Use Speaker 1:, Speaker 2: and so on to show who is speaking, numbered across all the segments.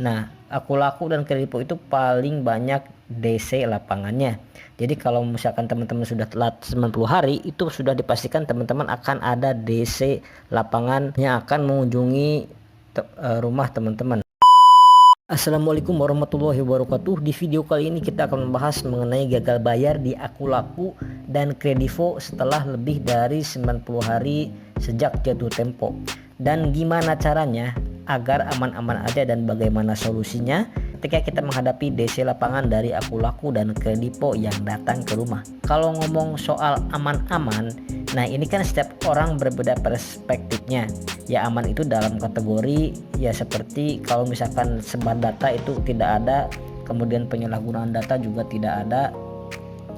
Speaker 1: Nah, Aku Laku dan Kredivo itu paling banyak DC lapangannya. Jadi kalau misalkan teman-teman sudah telat 90 hari, itu sudah dipastikan teman-teman akan ada DC lapangan yang akan mengunjungi rumah teman-teman. Assalamualaikum warahmatullahi wabarakatuh. Di video kali ini kita akan membahas mengenai gagal bayar di Aku Laku dan Kredivo setelah lebih dari 90 hari sejak jatuh tempo. Dan gimana caranya agar aman-aman aja dan bagaimana solusinya ketika kita menghadapi DC lapangan dari Aku Laku dan Kredivo yang datang ke rumah. Kalau ngomong soal aman-aman, nah ini kan setiap orang berbeda perspektifnya. Ya aman itu dalam kategori ya seperti kalau misalkan sebar data itu tidak ada, kemudian penyalahgunaan data juga tidak ada,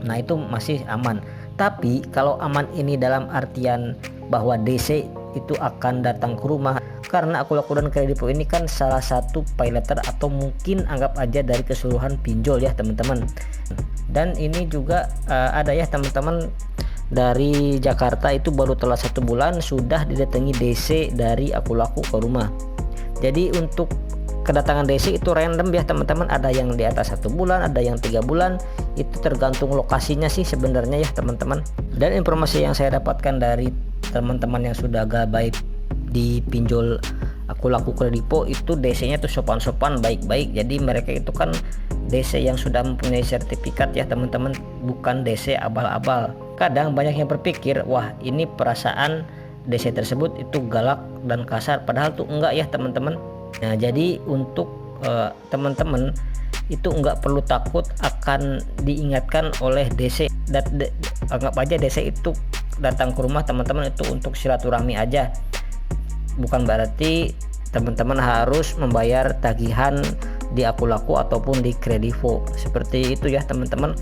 Speaker 1: nah itu masih aman. Tapi kalau aman ini dalam artian bahwa DC itu akan datang ke rumah, karena Aku Laku dan Kredivo ini kan salah satu paylater atau mungkin anggap aja dari keseluruhan pinjol ya teman-teman. Dan ini juga ada ya teman-teman, dari Jakarta itu baru telah 1 bulan sudah didatangi DC dari Aku Laku ke rumah. Jadi untuk kedatangan DC itu random ya teman-teman, ada yang di atas 1 bulan, ada yang 3 bulan, itu tergantung lokasinya sih sebenarnya ya teman-teman. Dan informasi yang saya dapatkan dari teman-teman yang sudah gabay di pinjol Aku Laku Kredivo itu DC-nya tuh sopan-sopan, baik-baik. Jadi mereka itu kan DC yang sudah mempunyai sertifikat ya teman-teman, bukan DC abal-abal. Kadang banyak yang berpikir, wah ini perasaan DC tersebut itu galak dan kasar, padahal tuh enggak ya teman-teman. Nah jadi untuk teman-teman itu enggak perlu takut akan diingatkan oleh DC. Anggap aja DC itu datang ke rumah teman-teman itu untuk silaturahmi aja, bukan berarti teman-teman harus membayar tagihan di Aku Laku ataupun di Kredivo seperti itu ya teman-teman.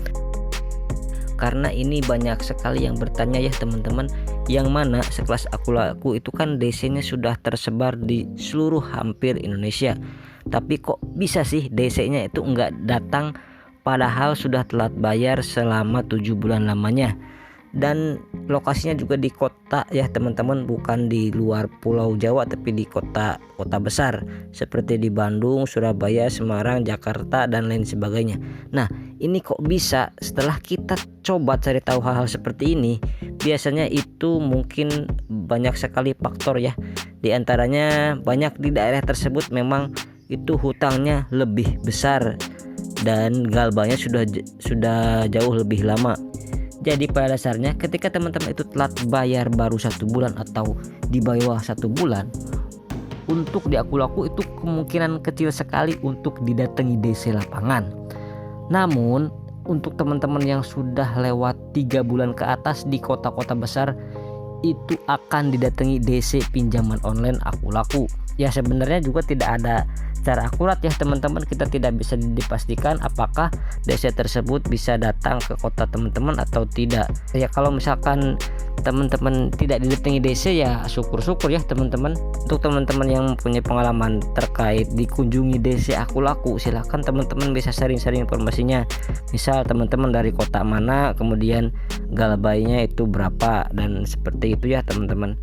Speaker 1: Karena ini banyak sekali yang bertanya ya teman-teman, yang mana sekelas Aku Laku itu kan DC-nya sudah tersebar di seluruh hampir Indonesia, tapi kok bisa sih DC-nya itu enggak datang padahal sudah telat bayar selama 7 bulan lamanya. Dan lokasinya juga di kota ya teman-teman, bukan di luar Pulau Jawa tapi di kota besar seperti di Bandung, Surabaya, Semarang, Jakarta dan lain sebagainya. Nah ini kok bisa? Setelah kita coba cari tahu hal-hal seperti ini, biasanya itu mungkin banyak sekali faktor ya. Di antaranya banyak di daerah tersebut memang itu hutangnya lebih besar dan galbanya sudah jauh lebih lama. Jadi pada dasarnya ketika teman-teman itu telat bayar baru 1 bulan atau di bawah 1 bulan, untuk di Aku Laku itu kemungkinan kecil sekali untuk didatangi DC lapangan. Namun untuk teman-teman yang sudah lewat 3 bulan ke atas di kota-kota besar, itu akan didatangi DC pinjaman online Aku Laku. Ya sebenarnya juga tidak ada secara akurat ya teman-teman, kita tidak bisa dipastikan apakah DC tersebut bisa datang ke kota teman-teman atau tidak. Ya kalau misalkan teman-teman tidak didatangi DC ya syukur-syukur ya teman-teman. Untuk teman-teman yang punya pengalaman terkait dikunjungi DC Aku Laku, silahkan teman-teman bisa sharing-sharing informasinya. Misal teman-teman dari kota mana, kemudian galbaynya itu berapa, dan seperti itu ya teman-teman.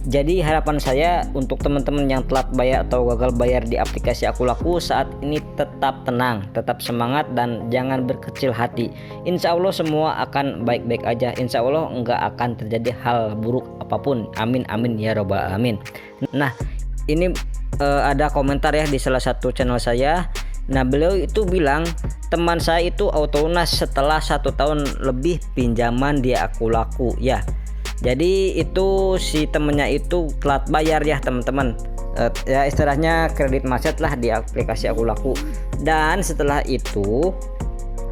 Speaker 1: Jadi harapan saya untuk teman-teman yang telat bayar atau gagal bayar di aplikasi Aku Laku saat ini tetap tenang, tetap semangat dan jangan berkecil hati. Insya Allah semua akan baik-baik aja. Insya Allah nggak akan terjadi hal buruk apapun. Amin amin ya robbal alamin. Nah ini ada komentar ya di salah satu channel saya. Nah beliau itu bilang teman saya itu auto lunas setelah 1 tahun lebih pinjaman di Aku Laku ya. Jadi itu si temennya itu telat bayar ya teman-teman, ya istilahnya kredit macet lah di aplikasi Aku Laku. Dan setelah itu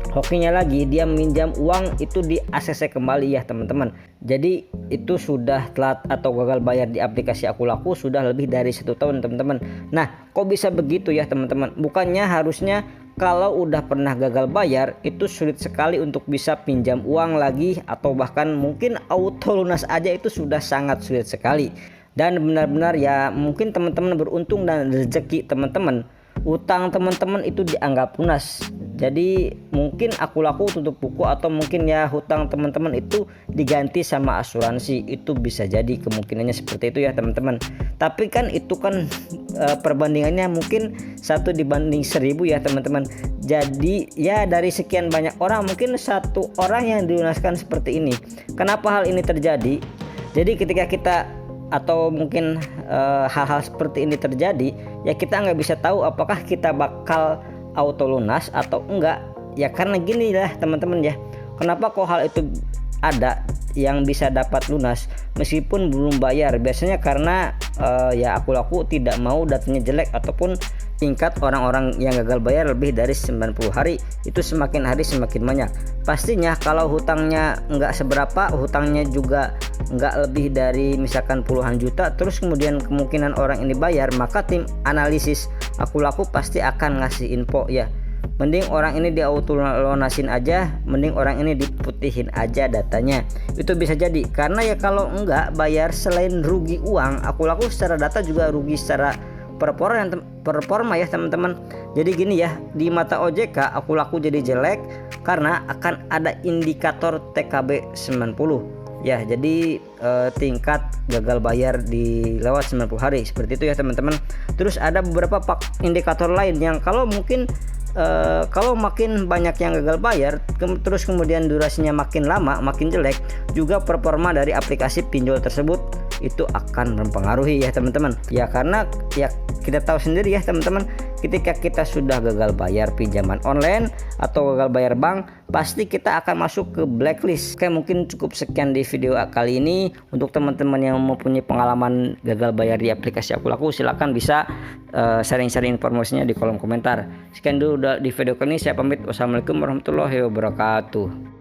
Speaker 1: hokinya lagi dia minjam uang itu di ACC kembali ya teman-teman. Jadi itu sudah telat atau gagal bayar di aplikasi Aku Laku sudah lebih dari 1 tahun teman-teman. Nah kok bisa begitu ya teman-teman? Bukannya harusnya kalau udah pernah gagal bayar itu sulit sekali untuk bisa pinjam uang lagi, atau bahkan mungkin auto lunas aja itu sudah sangat sulit sekali. Dan benar-benar ya mungkin teman-teman beruntung dan rezeki teman-teman, utang teman-teman itu dianggap lunas. Jadi mungkin Aku Laku tutup buku, atau mungkin ya hutang teman-teman itu diganti sama asuransi. Itu bisa jadi kemungkinannya seperti itu ya teman-teman. Tapi kan itu kan perbandingannya mungkin 1:1000 ya teman-teman. Jadi ya dari sekian banyak orang mungkin satu orang yang dilunaskan seperti ini. Kenapa hal ini terjadi? Jadi ketika kita atau mungkin hal-hal seperti ini terjadi, ya kita nggak bisa tahu apakah kita bakal auto lunas atau enggak. Ya karena gini lah teman-teman ya, kenapa kok hal itu ada yang bisa dapat lunas meskipun belum bayar? Biasanya karena ya aku tidak mau datanya jelek ataupun tingkat orang-orang yang gagal bayar lebih dari 90 hari. Itu semakin hari semakin banyak. Pastinya kalau hutangnya nggak seberapa, hutangnya juga nggak lebih dari misalkan puluhan juta, terus kemudian kemungkinan orang ini bayar, maka tim analisis aku pasti akan ngasih info ya, mending orang ini di auto lunasin aja, mending orang ini diputihin aja datanya. Itu bisa jadi karena ya kalau enggak bayar, selain rugi uang, aku secara data juga rugi secara performa ya teman-teman. Jadi gini ya, di mata OJK aku jadi jelek karena akan ada indikator TKB 90 ya. Jadi tingkat gagal bayar di lewat 90 hari seperti itu ya teman-teman. Terus ada beberapa indikator lain yang kalau mungkin kalau makin banyak yang gagal bayar, terus kemudian durasinya makin lama, makin jelek, juga performa dari aplikasi pinjol tersebut itu akan mempengaruhi ya teman-teman. Ya karena ya kita tahu sendiri ya teman-teman, ketika kita sudah gagal bayar pinjaman online atau gagal bayar bank, pasti kita akan masuk ke blacklist. Oke, mungkin cukup sekian di video kali ini. Untuk teman-teman yang mempunyai pengalaman gagal bayar di aplikasi aku silakan bisa sharing-sharing informasinya di kolom komentar. Sekian dulu di video kali ini, saya pamit. Wassalamualaikum warahmatullahi wabarakatuh.